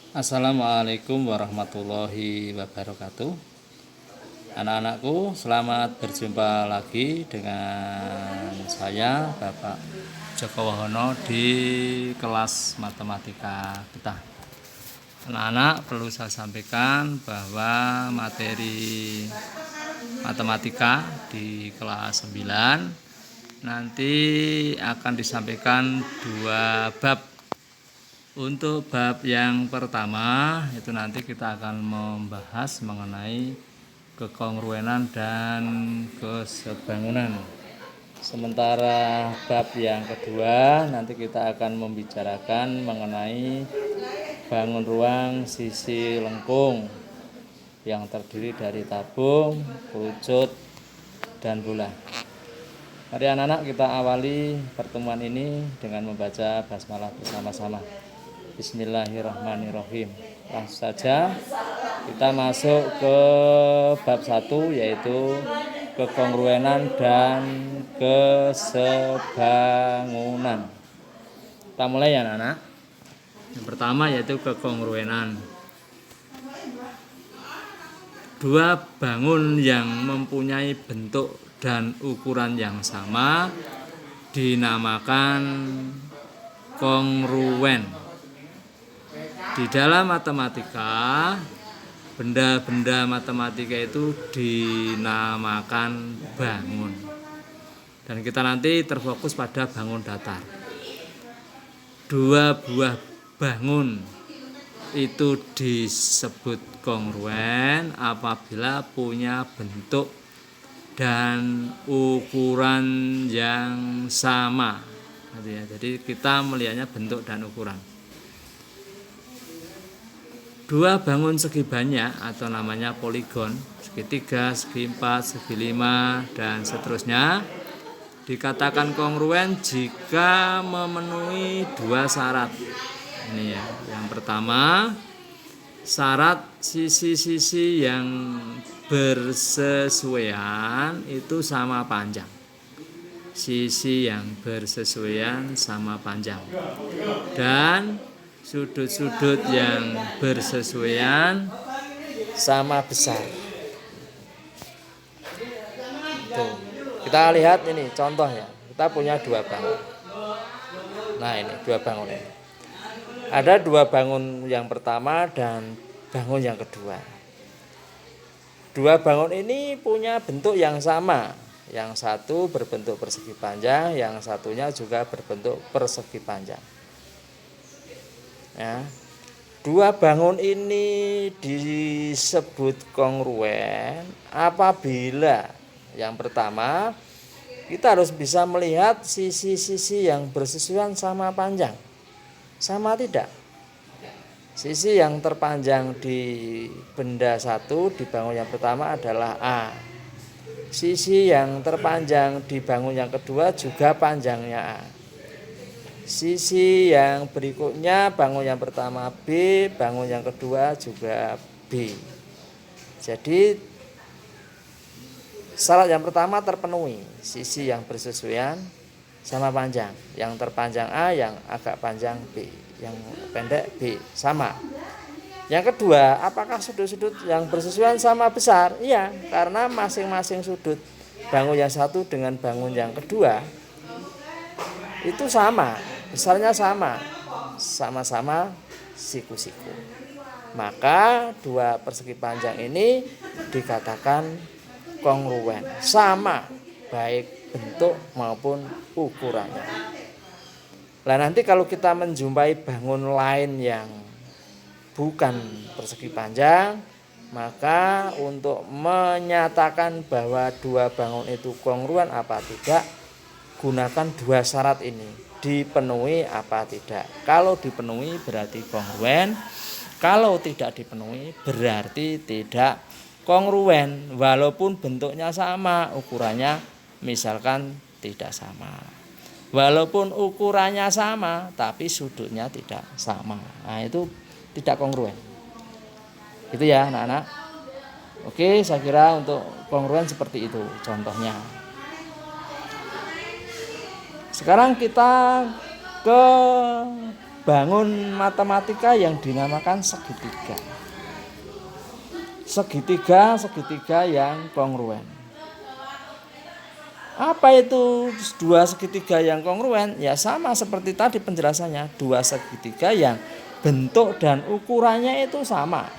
Assalamualaikum warahmatullahi wabarakatuh. Anak-anakku, selamat berjumpa lagi dengan saya Bapak Joko Wahono di kelas matematika kita. Anak-anak, perlu saya sampaikan bahwa materi matematika di kelas 9 nanti akan disampaikan 2 bab. Untuk bab yang pertama itu nanti kita akan membahas mengenai kekongruenan dan kesebangunan. Sementara bab yang kedua nanti kita akan membicarakan mengenai bangun ruang sisi lengkung yang terdiri dari tabung, kerucut, dan bola. Mari anak-anak kita awali pertemuan ini dengan membaca basmalah bersama-sama. Bismillahirrahmanirrahim. Langsung saja kita masuk ke bab 1, yaitu kekongruenan dan kesebangunan. Kita mulai ya anak-anak. Yang pertama yaitu kekongruenan. Dua bangun yang mempunyai bentuk dan ukuran yang sama dinamakan kongruen. Di dalam matematika, benda-benda matematika itu dinamakan bangun. Dan kita nanti terfokus pada bangun datar. Dua buah bangun itu disebut kongruen apabila punya bentuk dan ukuran yang sama. Jadi kita melihatnya bentuk dan ukuran. Dua bangun segi banyak atau namanya poligon, segi 3, segi 4, segi 5, dan seterusnya dikatakan kongruen jika memenuhi 2 syarat. Ini ya, yang pertama syarat sisi-sisi yang bersesuaian itu sama panjang. Sisi yang bersesuaian sama panjang. Dan sudut-sudut yang bersesuaian sama besar. Tuh. Kita lihat ini contohnya. Kita punya 2 bangun. Nah ini 2 bangun ini. Ada 2 bangun yang pertama dan bangun yang kedua. 2 bangun ini punya bentuk yang sama. Yang satu berbentuk persegi panjang, yang satunya juga berbentuk persegi panjang. Ya. 2 bangun ini disebut kongruen apabila yang pertama kita harus bisa melihat sisi-sisi yang bersesuaian sama panjang. Sama tidak? Sisi yang terpanjang di benda satu di bangun yang pertama adalah A. Sisi yang terpanjang di bangun yang kedua juga panjangnya A. Sisi yang berikutnya bangun yang pertama B, bangun yang kedua juga B. Jadi syarat yang pertama terpenuhi, sisi yang bersesuaian sama panjang. Yang terpanjang A, yang agak panjang B, yang pendek B, sama. Yang kedua, apakah sudut-sudut yang bersesuaian sama besar? Iya, karena masing-masing sudut bangun yang satu dengan bangun yang kedua itu sama, besarnya sama, sama-sama siku-siku. Maka 2 persegi panjang ini dikatakan kongruen, sama baik bentuk maupun ukurannya. Nah nanti kalau kita menjumpai bangun lain yang bukan persegi panjang, maka untuk menyatakan bahwa 2 bangun itu kongruen apa tidak, gunakan 2 syarat ini, dipenuhi apa tidak. Kalau dipenuhi berarti kongruen, kalau tidak dipenuhi berarti tidak kongruen, walaupun bentuknya sama, ukurannya misalkan tidak sama. Walaupun ukurannya sama, tapi sudutnya tidak sama. Nah itu tidak kongruen. Itu ya anak-anak. Oke, saya kira untuk kongruen seperti itu contohnya. Sekarang kita ke bangun matematika yang dinamakan segitiga. Segitiga yang kongruen. Apa itu dua segitiga yang kongruen? Ya sama seperti tadi penjelasannya, dua segitiga yang bentuk dan ukurannya itu sama.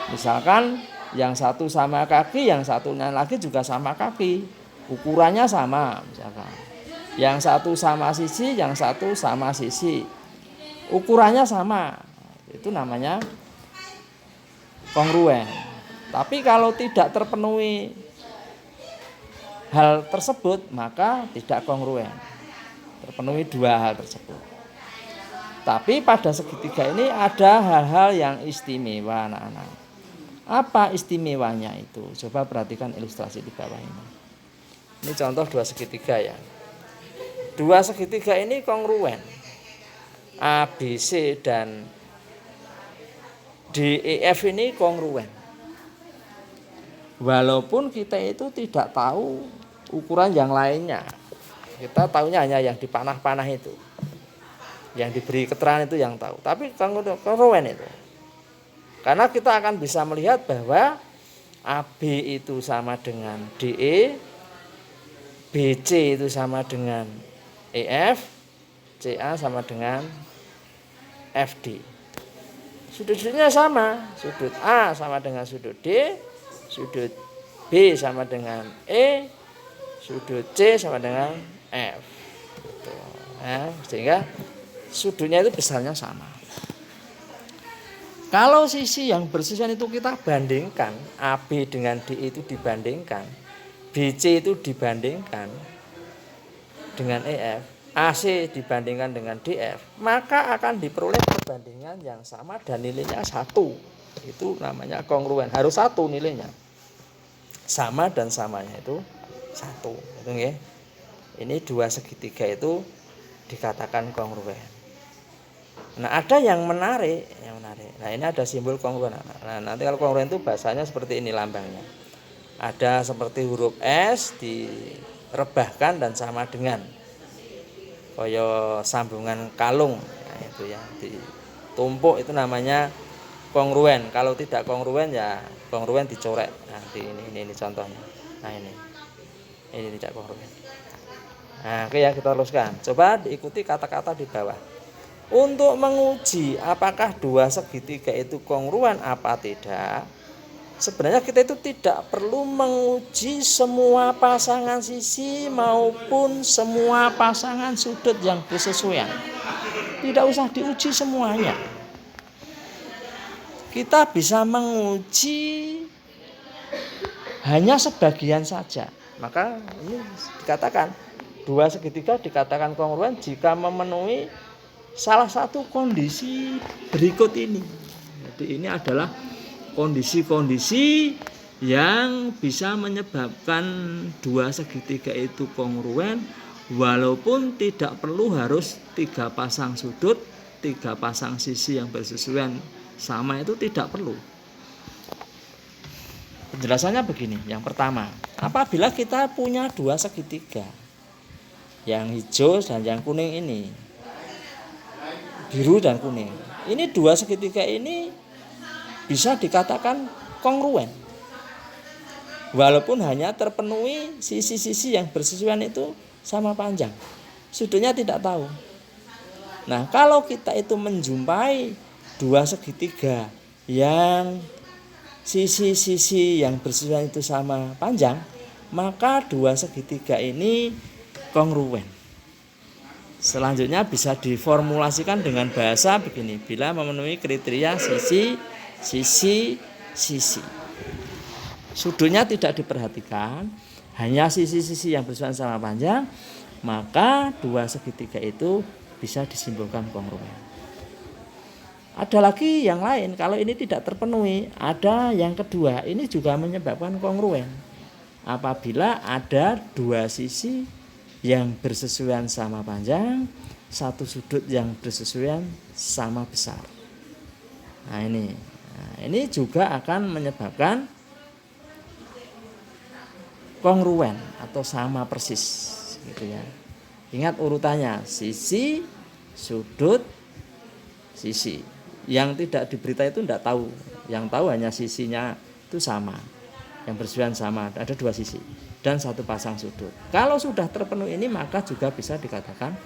Misalkan yang satu sama kaki, yang satunya lagi juga sama kaki, ukurannya sama misalkan. Yang satu sama sisi, yang satu sama sisi, ukurannya sama. Itu namanya kongruen. Tapi kalau tidak terpenuhi hal tersebut, maka tidak kongruen. Terpenuhi dua hal tersebut. Tapi pada segitiga ini ada hal-hal yang istimewa, anak-anak. Apa istimewanya itu? Coba perhatikan ilustrasi di bawah ini. Ini contoh dua segitiga ya. Dua segitiga ini kongruen. A, B, C dan D, E, F ini kongruen. Walaupun kita itu tidak tahu ukuran yang lainnya. Kita tahunya hanya yang di panah-panah itu. Yang diberi keterangan itu yang tahu. Tapi kongruen itu. Karena kita akan bisa melihat bahwa AB itu sama dengan DE, BC itu sama dengan EF, CA sama dengan FD. Sudut-sudutnya sama. Sudut A sama dengan sudut D, sudut B sama dengan E, sudut C sama dengan F. Nah, sehingga sudutnya itu besarnya sama. Kalau sisi yang bersisian itu kita bandingkan, AB dengan DE itu dibandingkan, BC itu dibandingkan dengan EF, AC dibandingkan dengan DF, maka akan diperoleh perbandingan yang sama dan nilainya satu. Itu namanya kongruen, harus satu nilainya. Sama dan samanya itu satu. Itu ya. Ini dua segitiga itu dikatakan kongruen. Nah, ada yang menarik. Nah, ini ada simbol kongruen. Nah, nanti kalau kongruen itu bahasanya seperti ini lambangnya. Ada seperti huruf S direbahkan dan sama dengan koyo sambungan kalung. Nah, itu ya, ditumpuk itu namanya kongruen. Kalau tidak kongruen ya kongruen dicoret. Nah, ini contohnya. Nah, ini tidak kongruen. Nah, oke ya, kita teruskan. Coba diikuti kata-kata di bawah. Untuk menguji apakah dua segitiga itu kongruen apa tidak, sebenarnya kita itu tidak perlu menguji semua pasangan sisi maupun semua pasangan sudut yang bersesuaian. Tidak usah diuji semuanya. Kita bisa menguji hanya sebagian saja. Maka ini dikatakan dua segitiga dikatakan kongruen jika memenuhi salah satu kondisi berikut ini. Jadi ini adalah kondisi-kondisi yang bisa menyebabkan dua segitiga itu kongruen, walaupun tidak perlu harus tiga pasang sudut, tiga pasang sisi yang bersesuaian sama, itu tidak perlu. Penjelasannya begini. Yang pertama, apabila kita punya dua segitiga, yang hijau dan yang kuning ini, biru dan kuning. Ini dua segitiga ini bisa dikatakan kongruen. Walaupun hanya terpenuhi sisi-sisi yang bersesuaian itu sama panjang. Sudutnya tidak tahu. Nah, kalau kita itu menjumpai dua segitiga yang sisi-sisi yang bersesuaian itu sama panjang, maka dua segitiga ini kongruen. Selanjutnya bisa diformulasikan dengan bahasa begini. Bila memenuhi kriteria sisi. Sudutnya tidak diperhatikan, hanya sisi-sisi yang bersesuaian sama panjang, maka dua segitiga itu bisa disimbolkan kongruen. Ada lagi yang lain, kalau ini tidak terpenuhi, ada yang kedua, ini juga menyebabkan kongruen. Apabila ada dua sisi yang bersesuaian sama panjang, satu sudut yang bersesuaian sama besar. Nah, ini juga akan menyebabkan kongruen atau sama persis, gitu ya. Ingat urutannya, sisi, sudut, sisi. Yang tidak diberitahu itu tidak tahu. Yang tahu hanya sisinya itu sama. Yang bersesuaian sama, ada 2 sisi dan 1 pasang sudut. Kalau sudah terpenuhi ini maka juga bisa dikatakan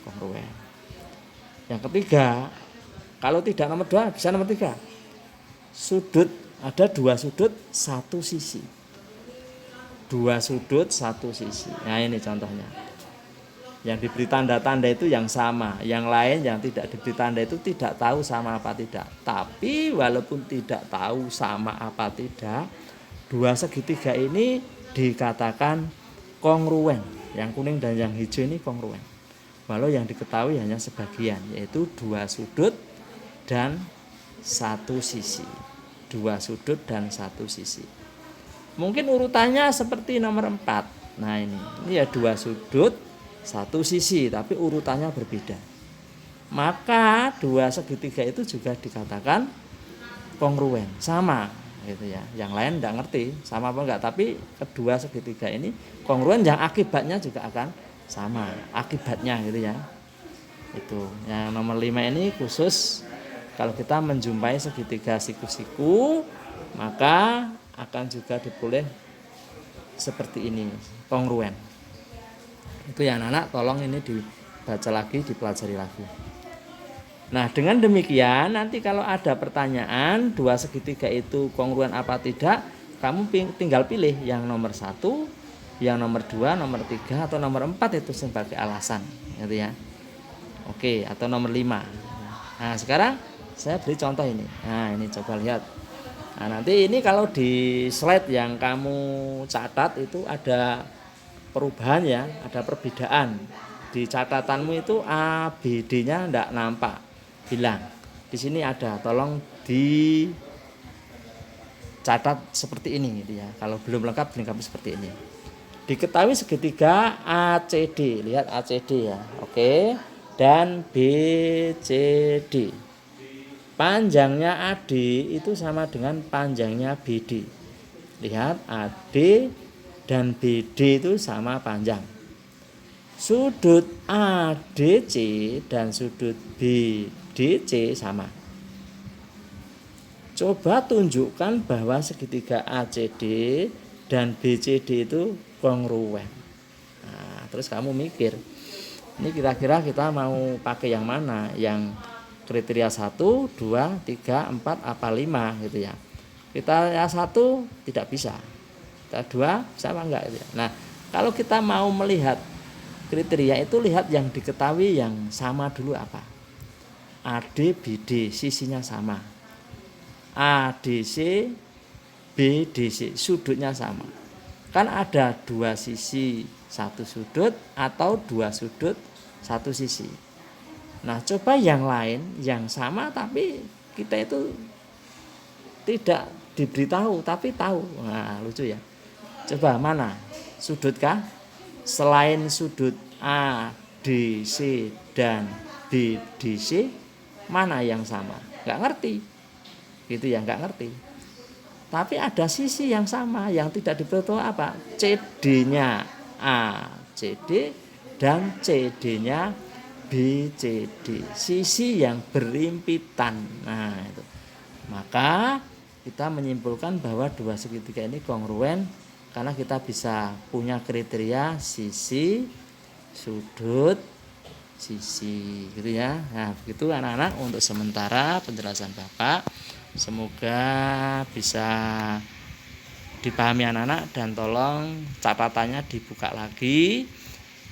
kongruen. Yang ketiga, kalau tidak nomor 2 bisa nomor 3. Sudut, ada 2 sudut 1 sisi. 2 sudut 1 sisi. Nah ini contohnya. Yang diberi tanda-tanda itu yang sama, yang lain yang tidak diberi tanda itu tidak tahu sama apa tidak. Tapi walaupun tidak tahu sama apa tidak, 2 segitiga ini dikatakan kongruen. Yang kuning dan yang hijau ini kongruen. Walau yang diketahui hanya sebagian, yaitu 2 sudut dan 1 sisi. 2 sudut dan 1 sisi. Mungkin urutannya seperti nomor 4. Nah ini ya 2 sudut 1 sisi, tapi urutannya berbeda. Maka 2 segitiga itu juga dikatakan kongruen, sama gitu ya. Yang lain enggak ngerti sama apa enggak, tapi kedua segitiga ini kongruen, yang akibatnya juga akan sama akibatnya gitu ya. Itu yang nomor 5 ini khusus kalau kita menjumpai segitiga siku-siku, maka akan juga diperoleh seperti ini, kongruen. Itu ya anak-anak, tolong ini dibaca lagi, dipelajari lagi. Nah dengan demikian nanti kalau ada pertanyaan 2 segitiga itu kongruen apa tidak, kamu tinggal pilih yang nomor 1, yang nomor 2, nomor 3 atau nomor 4 itu sebagai alasan gitu ya. Oke, atau nomor 5. Nah sekarang saya beri contoh ini. Nah ini coba lihat. Nah nanti ini kalau di slide yang kamu catat itu ada perubahan ya, ada perbedaan. Di catatanmu itu A, B, D-nya enggak nampak. Bilang. Di sini ada, tolong dicatat seperti ini gitu ya. Kalau belum lengkap dilengkapi seperti ini. Diketahui segitiga ACD. Lihat ACD ya. Oke. Dan BCD. Panjangnya AD itu sama dengan panjangnya BD. Lihat AD dan BD itu sama panjang. Sudut ADC dan sudut BDC sama. Coba tunjukkan bahwa segitiga ACD dan BCD itu kongruen. Nah, terus kamu mikir, ini kira-kira kita mau pakai yang mana? Yang kriteria 1, 2, 3, 4, apa 5 gitu ya. Kriteria 1 tidak bisa. 2 sama enggak gitu ya. Nah kalau kita mau melihat kriteria itu, lihat yang diketahui yang sama dulu apa. AD, BD sisinya sama. ADC, BDC sudutnya sama. Kan ada 2 sisi 1 sudut atau 2 sudut 1 sisi. Nah coba yang lain yang sama tapi kita itu tidak diberitahu tapi tahu. Nah lucu ya. Coba mana sudutkah? Selain sudut ADC dan BDC, mana yang sama? Enggak ngerti. Gitu ya, enggak ngerti. Tapi ada sisi yang sama yang tidak diberitahu apa? CD-nya ACD dan CD-nya BCD. Sisi yang berimpitan. Nah, itu. Maka kita menyimpulkan bahwa 2 segitiga ini kongruen karena kita bisa punya kriteria sisi, sudut, sisi gitu ya. Nah begitu anak-anak untuk sementara penjelasan Bapak. Semoga bisa dipahami anak-anak dan tolong catatannya dibuka lagi,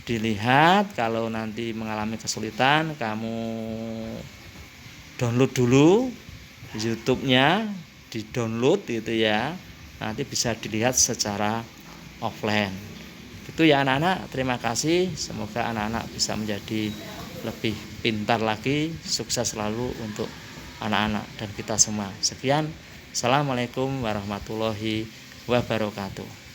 dilihat. Kalau nanti mengalami kesulitan kamu download dulu YouTube-nya, di-download gitu ya. Nanti bisa dilihat secara offline. Itu ya anak-anak, terima kasih. Semoga anak-anak bisa menjadi lebih pintar lagi. Sukses selalu untuk anak-anak dan kita semua. Sekian. Assalamualaikum warahmatullahi wabarakatuh.